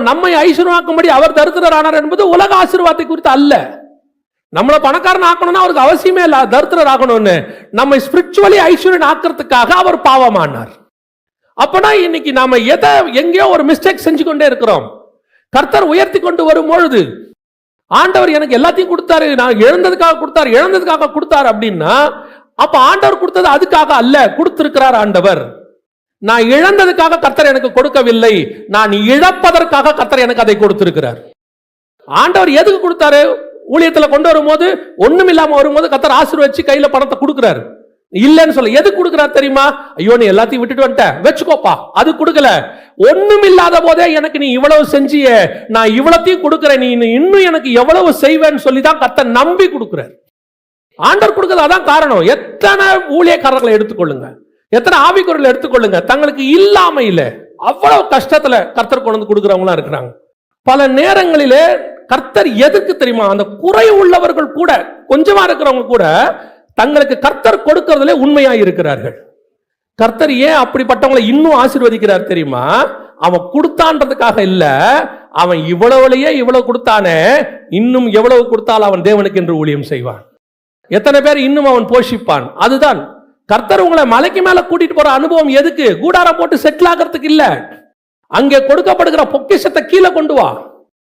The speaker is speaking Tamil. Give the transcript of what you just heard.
நம்மை ஐஸ்வர்யமாக்கும்படி அவர் தரித்திரர் ஆனார் என்பது உலக ஆசீர்வாதத்தை குறித்து அல்ல. நம்மளை பணக்காரன் ஆக்கணும்னா அவருக்கு அவசியமே இல்ல தரித்திரர் ஆகணும்னு. நம்மை ஸ்பிரிச்சுவலி ஐஸ்வர்யன் ஆக்கிறதுக்காக அவர் பாவமானார். அப்பனா இன்னைக்கு நாம எங்கேயோ ஒரு மிஸ்டேக் செஞ்சு கொண்டே இருக்கிறோம். கர்த்தர் உயர்த்தி கொண்டு வரும் பொழுது ஆண்டவர் எனக்கு எல்லாத்தையும் கொடுத்தாரு, நான் இழந்ததுக்காக கொடுத்தாரு, இழந்ததுக்காக கொடுத்தாரு அப்படின்னா, அப்ப ஆண்டவர் கொடுத்தது அதுக்காக அல்ல. கொடுத்திருக்கிறார் ஆண்டவர். நான் இழந்ததுக்காக கர்த்தர் எனக்கு கொடுக்கவில்லை, நான் இழப்பதற்காக கர்த்தர் எனக்கு அதை கொடுத்திருக்கிறார். ஆண்டவர் எதுக்கு கொடுத்தாரு? ஊழியத்துல கொண்டு வரும்போது ஒண்ணும் இல்லாம வரும்போது கர்த்தர் ஆசீர்வதிச்சு கையில பணத்தை கொடுக்கிறாரு. இல்லன்னு சொல்ல. எது கொடுக்கிறார் தெரியுமா? ஐயோ நீ எல்லாத்தையும் விட்டுட்டு வந்துட்ட, வச்சுக்கோப்பா. அது கொடுக்கல. ஒண்ணும் இல்லாத போதே எனக்கு நீ இவ்வளவு செஞ்சிய, நான் இவ்வளத்தையும் கொடுக்கிறேன், நீ இன்னும் எனக்கு எவ்வளவு செய்வேன்னு சொல்லிதான் கர்த்தர் நம்பி கொடுக்கிறார். ஆண்டவர் கொடுக்கிறது அதான் காரணம். எத்தனை ஊழியக்காரர்களை எடுத்துக்கொள்ளுங்க, எத்தனை ஆவிக்குறர்களை எடுத்துக்கொள்ளுங்க, தங்களுக்கு இல்லாமையில அவ்வளவு கஷ்டத்துல கர்த்தர் கொண்டு வந்து கொடுக்கிறவங்களா இருக்கிறாங்க. பல நேரங்களிலே கர்த்தர் எதுக்கு தெரியுமா? அந்த குறை உள்ளவர்கள் கூட, கொஞ்சமா இருக்கிறவங்க கூட தங்களுக்கு கர்த்தர் கொடுக்கிறதுல உண்மையா இருக்கிறார்கள். கர்த்தர் ஏன் அப்படிப்பட்டவங்களை இன்னும் ஆசீர்வதிக்கிறார் தெரியுமா? அவன் கொடுத்தான்றதுக்காக இல்ல, அவன் இவ்வளவுலயே இவ்வளவு கொடுத்தானே, இன்னும் எவ்வளவு கொடுத்தால் அவன் தேவனுக்கு என்று ஊழியம் செய்வான். எத்தனை பேர் இன்னும் அவன் போஷிப்பான். அதுதான் கர்த்தர் உங்களை மலைக்கு மேல கூட்டிட்டு போற அனுபவம். எதுக்கு? கூடாரம் போட்டு செட்டில் ஆகிறதுக்கு இல்ல. அங்கே கொடுக்கப்படுகிற பொக்கிஷத்தை கீழே கொண்டு வா.